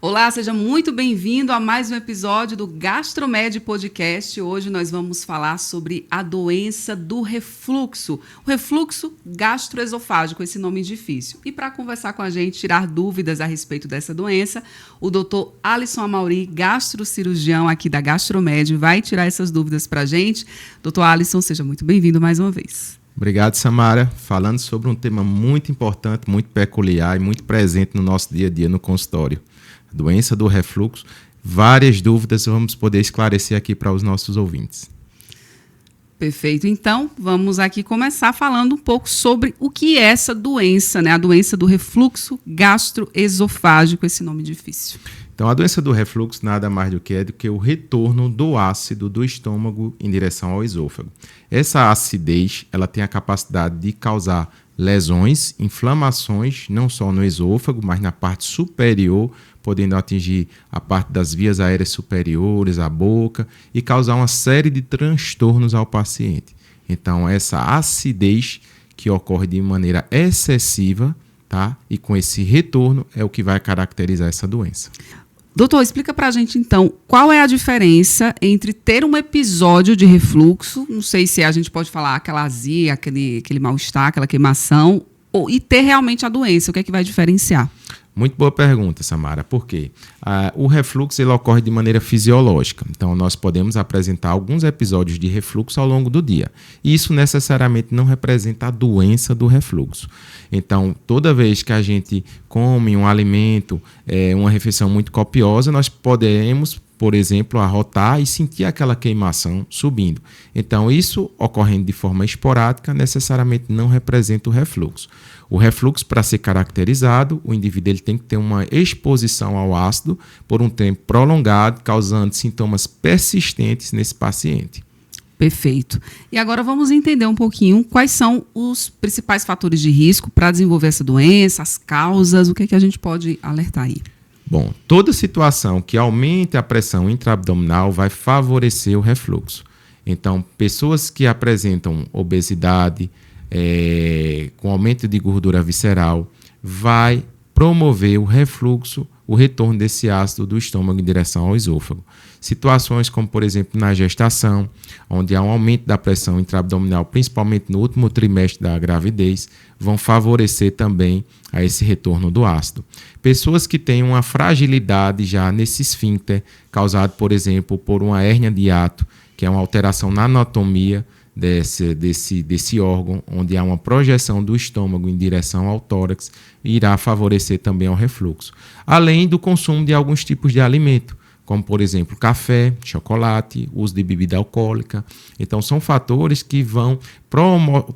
Olá, seja muito bem-vindo a mais um episódio do GastroMed Podcast. Hoje nós vamos falar sobre a doença do refluxo, o refluxo gastroesofágico, esse nome difícil. E para conversar com a gente, tirar dúvidas a respeito dessa doença, o Dr. Alisson Amauri, gastrocirurgião aqui da GastroMed, vai tirar essas dúvidas para a gente. Dr. Alisson, seja muito bem-vindo mais uma vez. Obrigado, Samara. Falando sobre um tema muito importante, muito peculiar e muito presente no nosso dia a dia no consultório. A doença do refluxo. Várias dúvidas vamos poder esclarecer aqui para os nossos ouvintes. Perfeito. Então, vamos aqui começar falando um pouco sobre o que é essa doença, né? A doença do refluxo gastroesofágico, esse nome difícil. Então, a doença do refluxo nada mais do que o retorno do ácido do estômago em direção ao esôfago. Essa acidez, ela tem a capacidade de causar lesões, inflamações, não só no esôfago, mas na parte superior, podendo atingir a parte das vias aéreas superiores, a boca, e causar uma série de transtornos ao paciente. Então, essa acidez que ocorre de maneira excessiva, tá? E com esse retorno é o que vai caracterizar essa doença. Doutor, explica pra gente então qual é a diferença entre ter um episódio de refluxo, não sei se a gente pode falar aquela azia, aquele mal-estar, aquela queimação, e ter realmente a doença, o que é que vai diferenciar? Muito boa pergunta, Samara. Por quê? O refluxo ele ocorre de maneira fisiológica. Então, nós podemos apresentar alguns episódios de refluxo ao longo do dia. E isso necessariamente não representa a doença do refluxo. Então, toda vez que a gente come um alimento, uma refeição muito copiosa, nós podemos, por exemplo, arrotar e sentir aquela queimação subindo. Então, isso ocorrendo de forma esporádica, necessariamente não representa o refluxo. O refluxo, para ser caracterizado, o indivíduo ele tem que ter uma exposição ao ácido por um tempo prolongado, causando sintomas persistentes nesse paciente. Perfeito. E agora vamos entender um pouquinho quais são os principais fatores de risco para desenvolver essa doença, as causas, o que é que a gente pode alertar aí? Bom, toda situação que aumente a pressão intraabdominal vai favorecer o refluxo. Então, pessoas que apresentam obesidade, com aumento de gordura visceral, vai promover o refluxo, o retorno desse ácido do estômago em direção ao esôfago. Situações como, por exemplo, na gestação, onde há um aumento da pressão intraabdominal, principalmente no último trimestre da gravidez, vão favorecer também a esse retorno do ácido. Pessoas que têm uma fragilidade já nesse esfíncter, causado, por exemplo, por uma hérnia de hiato, que é uma alteração na anatomia desse órgão, onde há uma projeção do estômago em direção ao tórax, irá favorecer também ao refluxo. Além do consumo de alguns tipos de alimento, como, por exemplo, café, chocolate, uso de bebida alcoólica. Então, são fatores que vão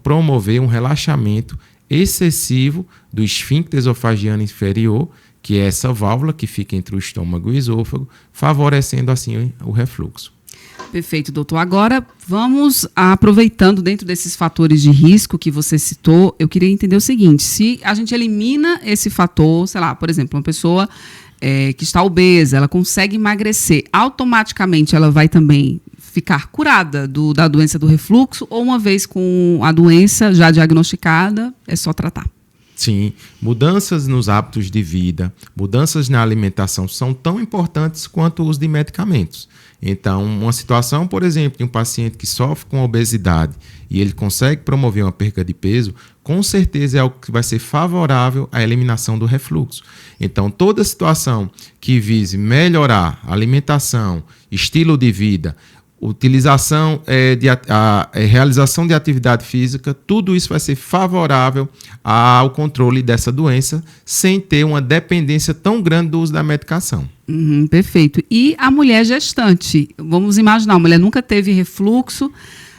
promover um relaxamento excessivo do esfíncter esofagiano inferior, que é essa válvula que fica entre o estômago e o esôfago, favorecendo assim o refluxo. Perfeito, doutor. Agora, vamos aproveitando dentro desses fatores de risco que você citou, eu queria entender o seguinte, se a gente elimina esse fator, sei lá, por exemplo, uma pessoa que está obesa, ela consegue emagrecer, automaticamente ela vai também ficar curada da doença do refluxo, ou uma vez com a doença já diagnosticada, é só tratar? Sim, mudanças nos hábitos de vida, mudanças na alimentação são tão importantes quanto o uso de medicamentos. Então, uma situação, por exemplo, de um paciente que sofre com obesidade e ele consegue promover uma perca de peso, com certeza é algo que vai ser favorável à eliminação do refluxo. Então, toda situação que vise melhorar a alimentação, estilo de vida, utilização, realização de atividade física, tudo isso vai ser favorável ao controle dessa doença, sem ter uma dependência tão grande do uso da medicação. Perfeito. E a mulher gestante? Vamos imaginar, a mulher nunca teve refluxo,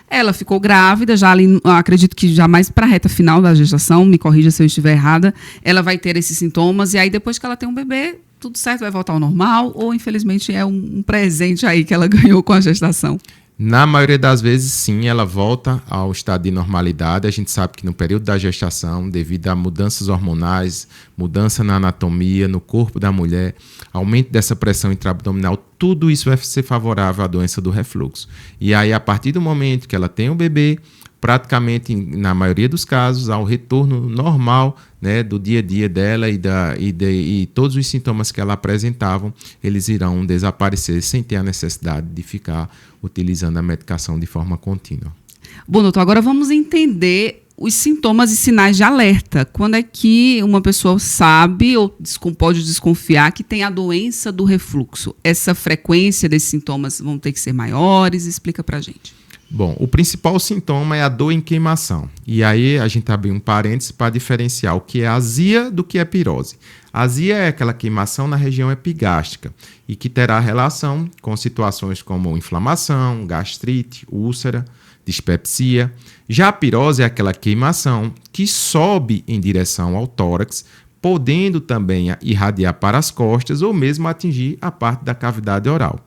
ela ficou grávida, já ali, acredito que já mais para a reta final da gestação, me corrija se eu estiver errada, ela vai ter esses sintomas, e aí depois que ela tem um bebê, tudo certo, vai voltar ao normal, ou infelizmente é um presente aí que ela ganhou com a gestação? Na maioria das vezes, sim, ela volta ao estado de normalidade. A gente sabe que no período da gestação, devido a mudanças hormonais, mudança na anatomia, no corpo da mulher, aumento dessa pressão intraabdominal, tudo isso vai ser favorável à doença do refluxo. E aí, a partir do momento que ela tem o bebê, praticamente, na maioria dos casos, ao retorno normal, né, do dia a dia dela e todos os sintomas que ela apresentavam, eles irão desaparecer sem ter a necessidade de ficar utilizando a medicação de forma contínua. Bom, doutor, agora vamos entender os sintomas e sinais de alerta. Quando é que uma pessoa sabe ou pode desconfiar que tem a doença do refluxo? Essa frequência desses sintomas vão ter que ser maiores? Explica pra gente. Bom, o principal sintoma é a dor em queimação. E aí a gente abre um parênteses para diferenciar o que é azia do que é pirose. A azia é aquela queimação na região epigástrica e que terá relação com situações como inflamação, gastrite, úlcera, dispepsia. Já a pirose é aquela queimação que sobe em direção ao tórax, podendo também irradiar para as costas ou mesmo atingir a parte da cavidade oral.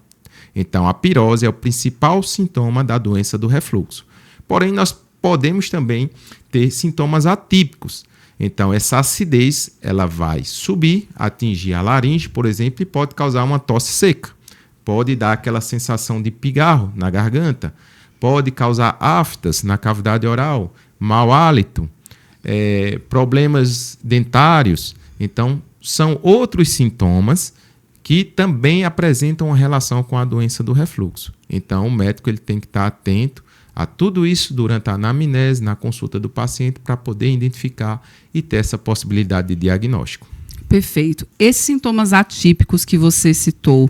Então, a pirose é o principal sintoma da doença do refluxo. Porém, nós podemos também ter sintomas atípicos. Então, essa acidez ela vai subir, atingir a laringe, por exemplo, e pode causar uma tosse seca. Pode dar aquela sensação de pigarro na garganta. Pode causar aftas na cavidade oral, mau hálito, problemas dentários. Então, são outros sintomas que também apresentam uma relação com a doença do refluxo. Então, o médico ele tem que estar atento a tudo isso durante a anamnese, na consulta do paciente, para poder identificar e ter essa possibilidade de diagnóstico. Perfeito. Esses sintomas atípicos que você citou,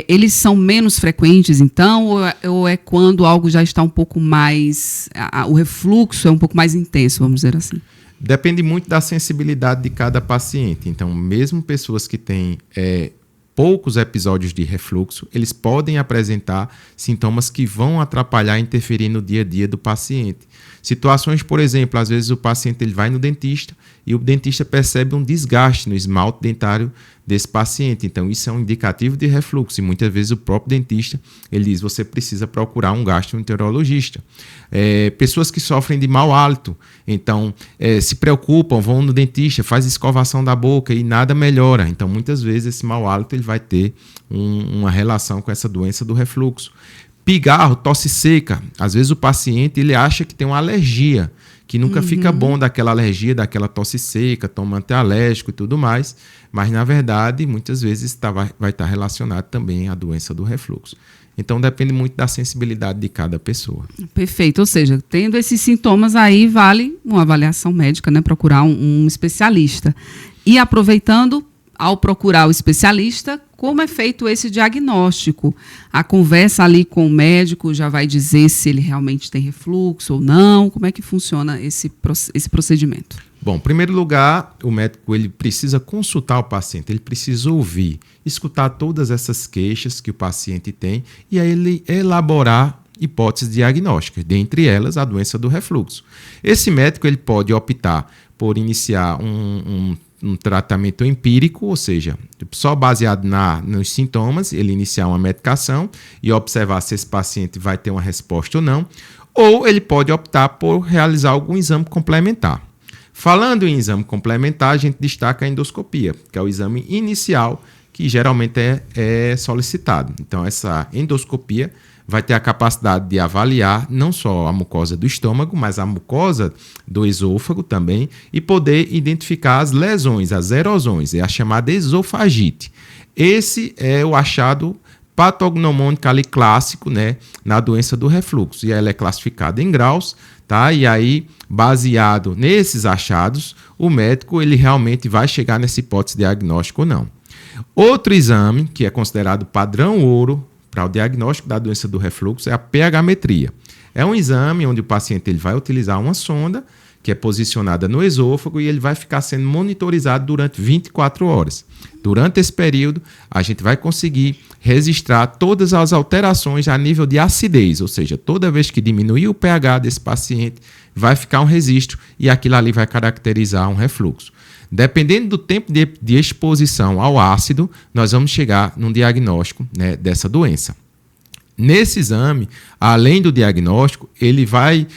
eles são menos frequentes, então, ou é quando algo já está um pouco mais... o refluxo é um pouco mais intenso, vamos dizer assim? Depende muito da sensibilidade de cada paciente. Então, mesmo pessoas que têm poucos episódios de refluxo, eles podem apresentar sintomas que vão atrapalhar e interferir no dia a dia do paciente. Situações, por exemplo, às vezes o paciente ele vai no dentista e o dentista percebe um desgaste no esmalte dentário desse paciente. Então, isso é um indicativo de refluxo. E muitas vezes o próprio dentista ele diz: você precisa procurar um gastroenterologista. Pessoas que sofrem de mau hálito, então se preocupam, vão no dentista, faz escovação da boca e nada melhora. Então, muitas vezes esse mau hálito ele vai ter uma relação com essa doença do refluxo. Pigarro, tosse seca. Às vezes o paciente ele acha que tem uma alergia, que nunca fica bom daquela alergia, daquela tosse seca, toma antialérgico e tudo mais, mas na verdade muitas vezes vai estar relacionado também à doença do refluxo. Então depende muito da sensibilidade de cada pessoa. Perfeito, ou seja, tendo esses sintomas aí vale uma avaliação médica, né? Procurar um especialista. E aproveitando, ao procurar o especialista, como é feito esse diagnóstico? A conversa ali com o médico já vai dizer se ele realmente tem refluxo ou não? Como é que funciona esse procedimento? Bom, em primeiro lugar, o médico ele precisa consultar o paciente, ele precisa ouvir, escutar todas essas queixas que o paciente tem e aí ele elaborar hipóteses diagnósticas, dentre elas a doença do refluxo. Esse médico ele pode optar por iniciar um tratamento empírico, ou seja, só baseado nos sintomas, ele iniciar uma medicação e observar se esse paciente vai ter uma resposta ou não, ou ele pode optar por realizar algum exame complementar. Falando em exame complementar, a gente destaca a endoscopia, que é o exame inicial que geralmente é solicitado. Então, essa endoscopia vai ter a capacidade de avaliar não só a mucosa do estômago, mas a mucosa do esôfago também e poder identificar as lesões, as erosões, é a chamada esofagite. Esse é o achado patognomônico ali clássico, né, na doença do refluxo. E ela é classificada em graus, tá? E aí, baseado nesses achados, o médico ele realmente vai chegar nessa hipótese diagnóstica ou não. Outro exame, que é considerado padrão ouro para o diagnóstico da doença do refluxo, é a pH-metria. É um exame onde o paciente ele vai utilizar uma sonda que é posicionada no esôfago e ele vai ficar sendo monitorizado durante 24 horas. Durante esse período, a gente vai conseguir registrar todas as alterações a nível de acidez, ou seja, toda vez que diminuir o pH desse paciente, vai ficar um registro e aquilo ali vai caracterizar um refluxo. Dependendo do tempo de exposição ao ácido, nós vamos chegar num diagnóstico, né, dessa doença. Nesse exame, além do diagnóstico, ele vai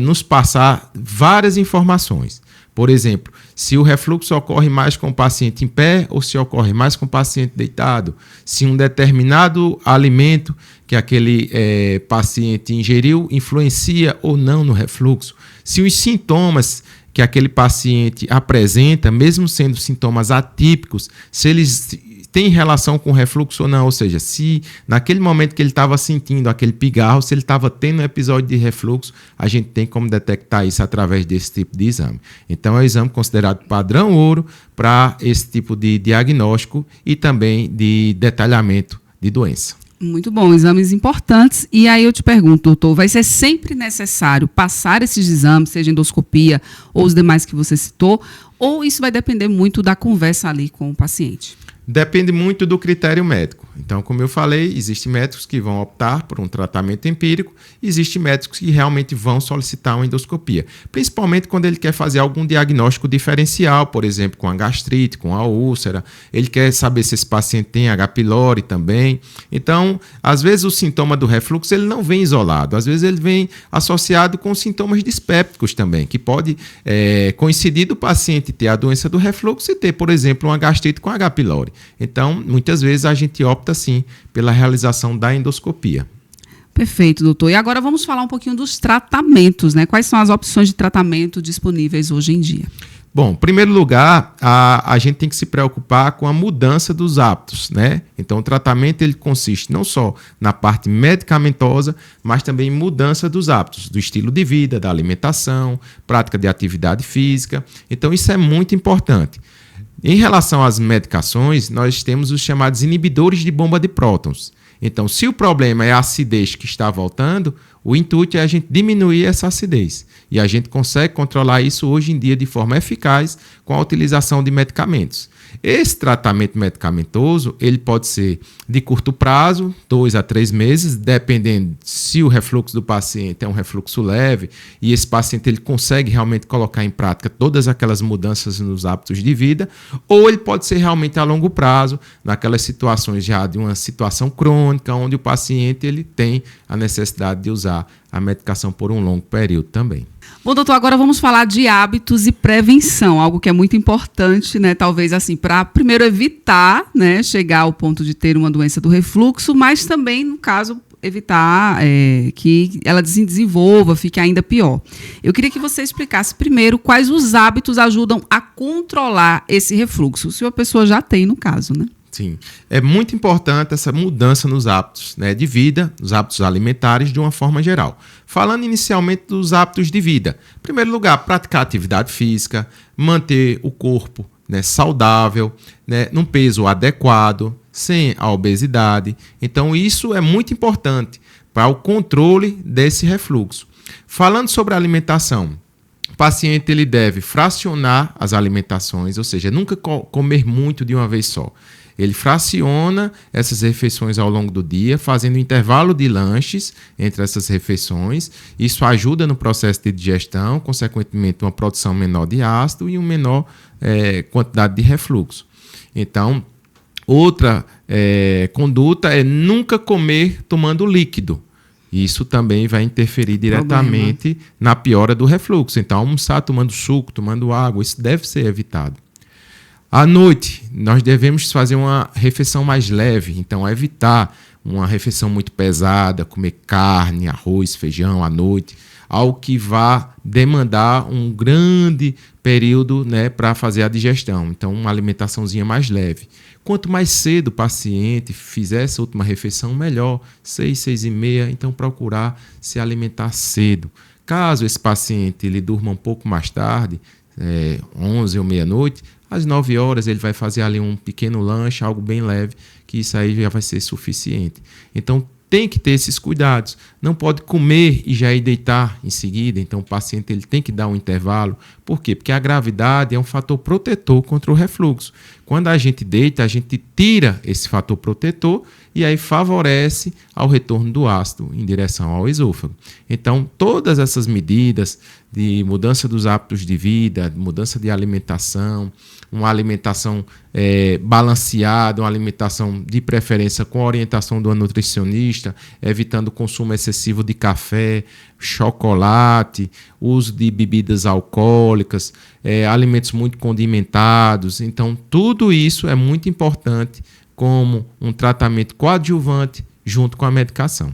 nos passar várias informações. Por exemplo, se o refluxo ocorre mais com o paciente em pé ou se ocorre mais com o paciente deitado, se um determinado alimento que aquele paciente ingeriu influencia ou não no refluxo, se os sintomas que aquele paciente apresenta, mesmo sendo sintomas atípicos, se eles têm relação com refluxo ou não, ou seja, se naquele momento que ele estava sentindo aquele pigarro, se ele estava tendo um episódio de refluxo, a gente tem como detectar isso através desse tipo de exame. Então é um exame considerado padrão ouro para esse tipo de diagnóstico e também de detalhamento de doença. Muito bom, exames importantes. E aí eu te pergunto, doutor, vai ser sempre necessário passar esses exames, seja endoscopia ou os demais que você citou, ou isso vai depender muito da conversa ali com o paciente? Depende muito do critério médico. Então, como eu falei, existem médicos que vão optar por um tratamento empírico, existem médicos que realmente vão solicitar uma endoscopia, principalmente quando ele quer fazer algum diagnóstico diferencial, por exemplo, com a gastrite, com a úlcera, ele quer saber se esse paciente tem H. pylori também. Então, às vezes o sintoma do refluxo ele não vem isolado, às vezes ele vem associado com sintomas dispépticos também, que pode coincidir do paciente ter a doença do refluxo e ter, por exemplo, uma gastrite com H. pylori. Então, muitas vezes a gente opta, sim, pela realização da endoscopia. Perfeito, doutor. E agora vamos falar um pouquinho dos tratamentos, né? Quais são as opções de tratamento disponíveis hoje em dia? Bom, em primeiro lugar, a gente tem que se preocupar com a mudança dos hábitos, né? Então, o tratamento ele consiste não só na parte medicamentosa, mas também em mudança dos hábitos, do estilo de vida, da alimentação, prática de atividade física. Então, isso é muito importante. Em relação às medicações, nós temos os chamados inibidores de bomba de prótons. Então, se o problema é a acidez que está voltando, o intuito é a gente diminuir essa acidez. E a gente consegue controlar isso hoje em dia de forma eficaz com a utilização de medicamentos. Esse tratamento medicamentoso, ele pode ser de curto prazo, 2 a 3 meses, dependendo se o refluxo do paciente é um refluxo leve e esse paciente ele consegue realmente colocar em prática todas aquelas mudanças nos hábitos de vida, ou ele pode ser realmente a longo prazo, naquelas situações já de uma situação crônica, onde o paciente ele tem a necessidade de usar a medicação por um longo período também. Bom, doutor, agora vamos falar de hábitos e prevenção, algo que é muito importante, né? Talvez assim, para primeiro evitar, né, chegar ao ponto de ter uma doença do refluxo, mas também, no caso, evitar que ela se desenvolva, fique ainda pior. Eu queria que você explicasse primeiro quais os hábitos ajudam a controlar esse refluxo, se a pessoa já tem, no caso, né? Sim, é muito importante essa mudança nos hábitos, né, de vida, nos hábitos alimentares de uma forma geral. Falando inicialmente dos hábitos de vida. Em primeiro lugar, praticar atividade física, manter o corpo, né, saudável, né, num peso adequado, sem a obesidade. Então isso é muito importante para o controle desse refluxo. Falando sobre a alimentação, o paciente ele deve fracionar as alimentações, ou seja, nunca comer muito de uma vez só. Ele fraciona essas refeições ao longo do dia, fazendo intervalo de lanches entre essas refeições. Isso ajuda no processo de digestão, consequentemente uma produção menor de ácido e uma menor quantidade de refluxo. Então, outra conduta é nunca comer tomando líquido. Isso também vai interferir diretamente na piora do refluxo. Então, almoçar tomando suco, tomando água, isso deve ser evitado. À noite, nós devemos fazer uma refeição mais leve, então evitar uma refeição muito pesada, comer carne, arroz, feijão à noite, algo que vá demandar um grande período, né, para fazer a digestão. Então, uma alimentaçãozinha mais leve. Quanto mais cedo o paciente fizer essa última refeição, melhor. 6, 6h30, então procurar se alimentar cedo. Caso esse paciente ele durma um pouco mais tarde, 11 ou meia-noite, às 9 horas ele vai fazer ali um pequeno lanche, algo bem leve, que isso aí já vai ser suficiente. Então, tem que ter esses cuidados. Não pode comer e já ir deitar em seguida. Então, o paciente ele tem que dar um intervalo. Por quê? Porque a gravidade é um fator protetor contra o refluxo. Quando a gente deita, a gente tira esse fator protetor e aí favorece ao retorno do ácido em direção ao esôfago. Então, todas essas medidas de mudança dos hábitos de vida, mudança de alimentação, uma alimentação balanceada, uma alimentação de preferência com a orientação do nutricionista, evitando o consumo excessivo de café, chocolate, uso de bebidas alcoólicas, alimentos muito condimentados. Então, tudo isso é muito importante como um tratamento coadjuvante junto com a medicação.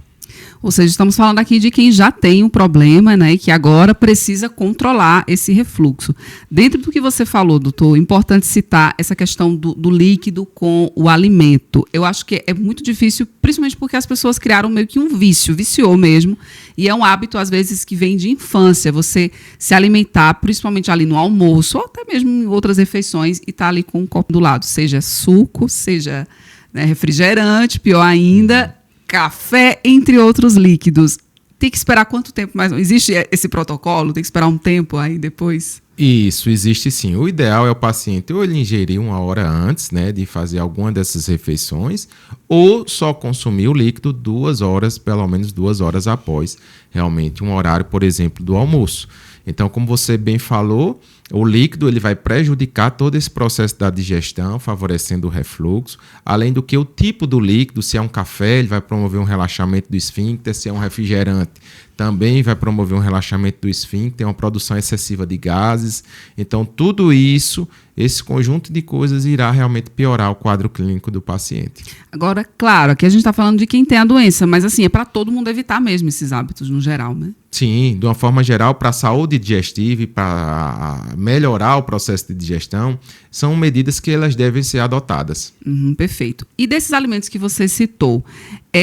Ou seja, estamos falando aqui de quem já tem um problema, né, e que agora precisa controlar esse refluxo. Dentro do que você falou, doutor, é importante citar essa questão do líquido com o alimento. Eu acho que é muito difícil, principalmente porque as pessoas criaram meio que um viciou mesmo, e é um hábito, às vezes, que vem de infância, você se alimentar, principalmente ali no almoço, ou até mesmo em outras refeições, e estar ali com um copo do lado, seja suco, seja, né, refrigerante, pior ainda, café, entre outros líquidos. Tem que esperar quanto tempo mais? Existe esse protocolo? Tem que esperar um tempo aí depois? Isso, existe sim. O ideal é o paciente ou ele ingerir 1 hora antes, né, de fazer alguma dessas refeições, ou só consumir o líquido 2 horas, pelo menos 2 horas após realmente um horário, por exemplo, do almoço. Então, como você bem falou, o líquido ele vai prejudicar todo esse processo da digestão, favorecendo o refluxo. Além do que o tipo do líquido, se é um café, ele vai promover um relaxamento do esfíncter, se é um refrigerante, também vai promover um relaxamento do esfíncter, uma produção excessiva de gases. Então, tudo isso, esse conjunto de coisas irá realmente piorar o quadro clínico do paciente. Agora, claro, aqui a gente está falando de quem tem a doença, mas assim, é para todo mundo evitar mesmo esses hábitos no geral, né? Sim, de uma forma geral, para a saúde digestiva e para melhorar o processo de digestão, são medidas que elas devem ser adotadas. Perfeito. E desses alimentos que você citou,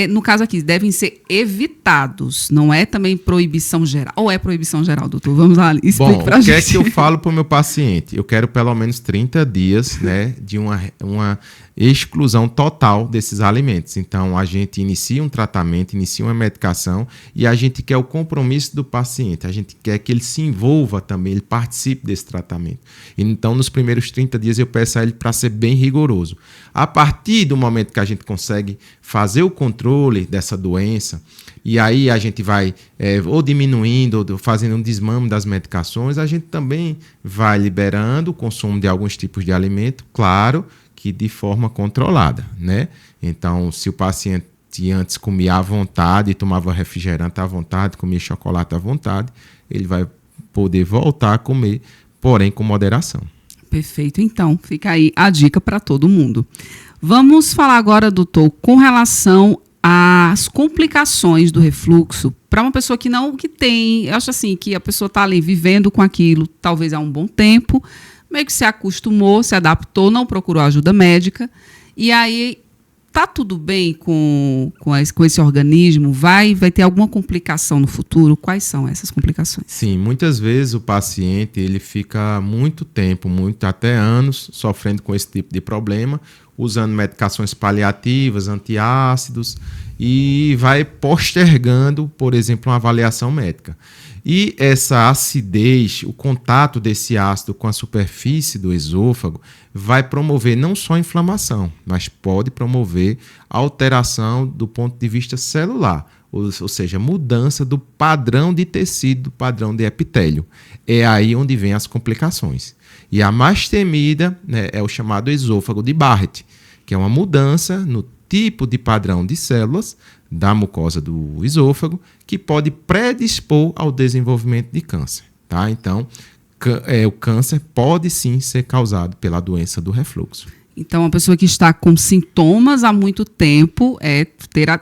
no caso aqui, devem ser evitados, não é também proibição geral? Ou é proibição geral, doutor? Vamos lá, explique pra gente. O que é que eu falo para o meu paciente? Eu quero pelo menos 30 dias, né, de uma exclusão total desses alimentos. Então, a gente inicia um tratamento, inicia uma medicação e a gente quer o compromisso do paciente. A gente quer que ele se envolva também, ele participe desse tratamento. Então, nos primeiros 30 dias, eu peço a ele para ser bem rigoroso. A partir do momento que a gente consegue fazer o controle dessa doença, e aí a gente vai ou diminuindo, ou fazendo um desmame das medicações, a gente também vai liberando o consumo de alguns tipos de alimento, claro, que de forma controlada, né? Então, se o paciente antes comia à vontade, tomava refrigerante à vontade, comia chocolate à vontade, ele vai poder voltar a comer, porém com moderação. Perfeito. Então, fica aí a dica para todo mundo. Vamos falar agora, doutor, com relação às complicações do refluxo para uma pessoa que tem, eu acho assim, que a pessoa está ali vivendo com aquilo, talvez há um bom tempo, meio que se acostumou, se adaptou, não procurou ajuda médica, e aí tá tudo bem com esse organismo? Vai ter alguma complicação no futuro? Quais são essas complicações? Sim, muitas vezes o paciente ele fica muito tempo, até anos, sofrendo com esse tipo de problema, usando medicações paliativas, antiácidos, e vai postergando, por exemplo, uma avaliação médica. E essa acidez, o contato desse ácido com a superfície do esôfago vai promover não só inflamação, mas pode promover alteração do ponto de vista celular, ou seja, mudança do padrão de tecido, do padrão de epitélio. É aí onde vem as complicações. E a mais temida, né, é o chamado esôfago de Barrett, que é uma mudança no tipo de padrão de células da mucosa do esôfago que pode predispor ao desenvolvimento de câncer. Tá? Então, o câncer pode sim ser causado pela doença do refluxo. Então, a pessoa que está com sintomas há muito tempo,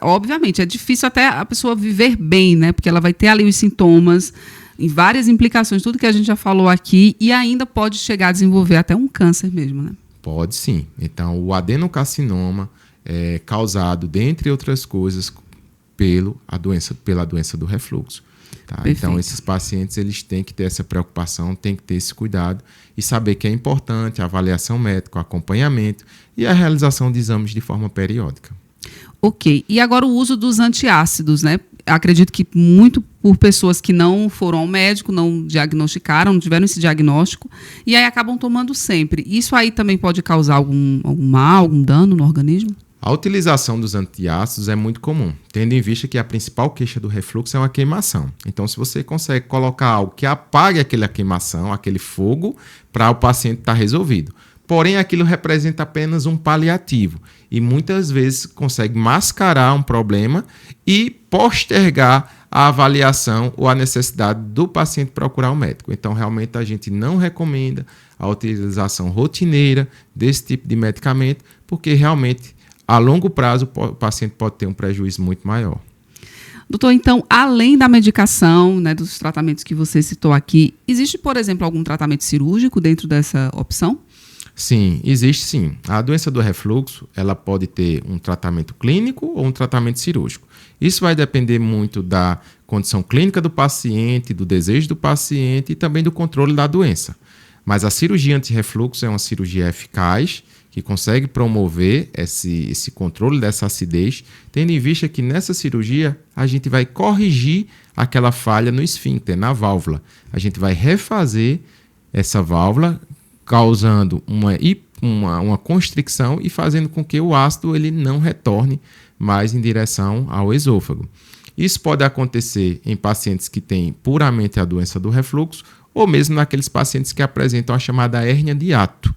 obviamente, é difícil até a pessoa viver bem, né? Porque ela vai ter ali os sintomas, em várias implicações, tudo que a gente já falou aqui, e ainda pode chegar a desenvolver até um câncer mesmo, né? Pode sim. Então, o adenocarcinoma é causado, dentre outras coisas, pela doença do refluxo. Tá? Então, esses pacientes eles têm que ter essa preocupação, têm que ter esse cuidado e saber que é importante a avaliação médica, o acompanhamento e a realização de exames de forma periódica. Ok. E agora o uso dos antiácidos, né? Acredito que muito por pessoas que não foram ao médico, não diagnosticaram, não tiveram esse diagnóstico, e aí acabam tomando sempre. Isso aí também pode causar algum mal, algum dano no organismo? A utilização dos antiácidos é muito comum, tendo em vista que a principal queixa do refluxo é uma queimação. Então, se você consegue colocar algo que apague aquela queimação, aquele fogo, para o paciente estar resolvido. Porém, aquilo representa apenas um paliativo e muitas vezes consegue mascarar um problema e postergar a avaliação ou a necessidade do paciente procurar o médico. Então, realmente, a gente não recomenda a utilização rotineira desse tipo de medicamento, porque realmente, a longo prazo, o paciente pode ter um prejuízo muito maior. Doutor, então, além da medicação, né, dos tratamentos que você citou aqui, existe, por exemplo, algum tratamento cirúrgico dentro dessa opção? Sim, existe sim. A doença do refluxo, ela pode ter um tratamento clínico ou um tratamento cirúrgico. Isso vai depender muito da condição clínica do paciente, do desejo do paciente e também do controle da doença. Mas a cirurgia anti-refluxo é uma cirurgia eficaz, que consegue promover esse controle dessa acidez, tendo em vista que nessa cirurgia a gente vai corrigir aquela falha no esfíncter, na válvula. A gente vai refazer essa válvula, causando uma constricção e fazendo com que o ácido ele não retorne mais em direção ao esôfago. Isso pode acontecer em pacientes que têm puramente a doença do refluxo ou mesmo naqueles pacientes que apresentam a chamada hérnia de hiato,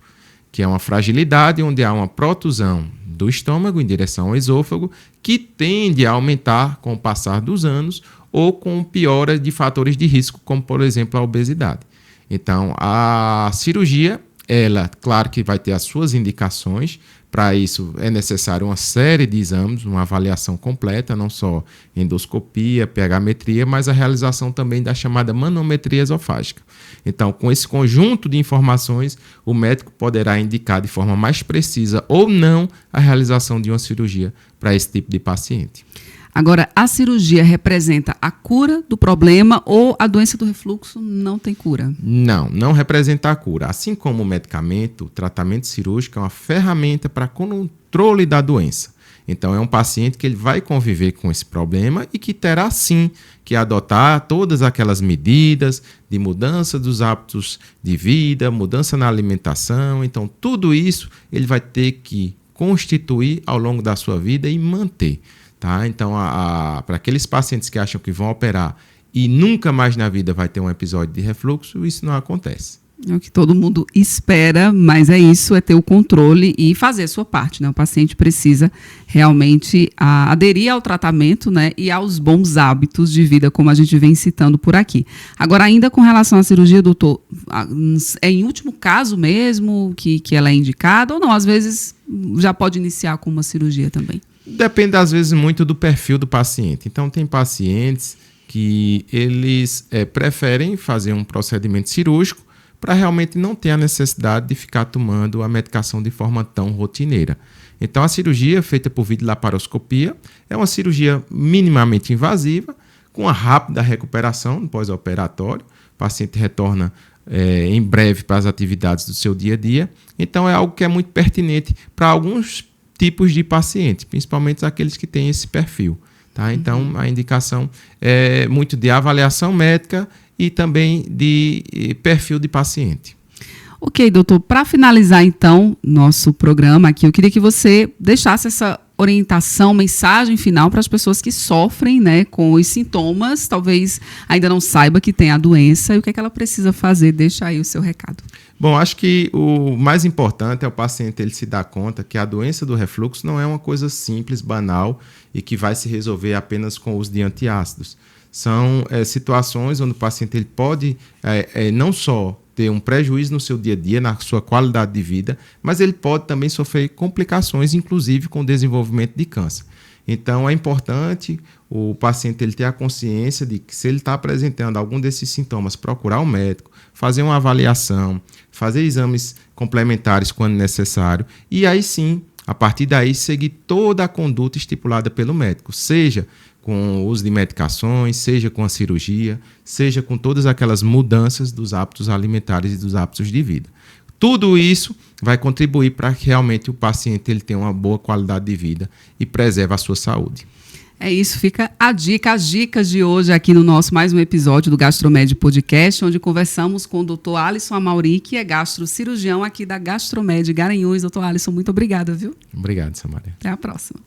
que é uma fragilidade onde há uma protusão do estômago em direção ao esôfago que tende a aumentar com o passar dos anos ou com piora de fatores de risco, como por exemplo a obesidade. Então, a cirurgia, ela, claro que vai ter as suas indicações. Para isso, é necessário uma série de exames, uma avaliação completa, não só endoscopia, pH-metria, mas a realização também da chamada manometria esofágica. Então, com esse conjunto de informações, o médico poderá indicar de forma mais precisa ou não a realização de uma cirurgia para esse tipo de paciente. Agora, a cirurgia representa a cura do problema ou a doença do refluxo não tem cura? Não representa a cura. Assim como o medicamento, o tratamento cirúrgico é uma ferramenta para controle da doença. Então, é um paciente que ele vai conviver com esse problema e que terá, sim, que adotar todas aquelas medidas de mudança dos hábitos de vida, mudança na alimentação. Então, tudo isso ele vai ter que constituir ao longo da sua vida e manter. Tá? Então, para aqueles pacientes que acham que vão operar e nunca mais na vida vai ter um episódio de refluxo, isso não acontece. É o que todo mundo espera, mas é isso, é ter o controle e fazer a sua parte, né? O paciente precisa realmente aderir ao tratamento, né, e aos bons hábitos de vida, como a gente vem citando por aqui. Agora, ainda com relação à cirurgia, doutor, é em último caso mesmo que ela é indicada ou não? Às vezes já pode iniciar com uma cirurgia também? Depende, às vezes, muito do perfil do paciente. Então, tem pacientes que eles preferem fazer um procedimento cirúrgico para realmente não ter a necessidade de ficar tomando a medicação de forma tão rotineira. Então, a cirurgia feita por videolaparoscopia é uma cirurgia minimamente invasiva, com uma rápida recuperação no pós-operatório. O paciente retorna em breve para as atividades do seu dia a dia. Então, é algo que é muito pertinente para alguns tipos de pacientes, principalmente aqueles que têm esse perfil. Tá? Então, a indicação é muito de avaliação médica e também de perfil de paciente. Ok, doutor. Para finalizar, então, nosso programa aqui, eu queria que você deixasse essa orientação, mensagem final para as pessoas que sofrem, né, com os sintomas, talvez ainda não saiba que tem a doença e o que é que ela precisa fazer. Deixa aí o seu recado. Bom, acho que o mais importante é o paciente ele se dar conta que a doença do refluxo não é uma coisa simples, banal e que vai se resolver apenas com o uso de antiácidos. São situações onde o paciente ele pode não só ter um prejuízo no seu dia a dia, na sua qualidade de vida, mas ele pode também sofrer complicações, inclusive com o desenvolvimento de câncer. Então, é importante o paciente ele ter a consciência de que se ele está apresentando algum desses sintomas, procurar um médico, fazer uma avaliação, fazer exames complementares quando necessário e aí sim, a partir daí, seguir toda a conduta estipulada pelo médico, seja com o uso de medicações, seja com a cirurgia, seja com todas aquelas mudanças dos hábitos alimentares e dos hábitos de vida. Tudo isso vai contribuir para que realmente o paciente ele tenha uma boa qualidade de vida e preserve a sua saúde. É isso, fica a dica, as dicas de hoje aqui no nosso mais um episódio do Gastromed Podcast, onde conversamos com o Dr. Alisson Amauri, que é gastrocirurgião aqui da Gastromed Garanhuns. Dr. Alisson, muito obrigada, viu? Obrigado, Samaria. Até a próxima.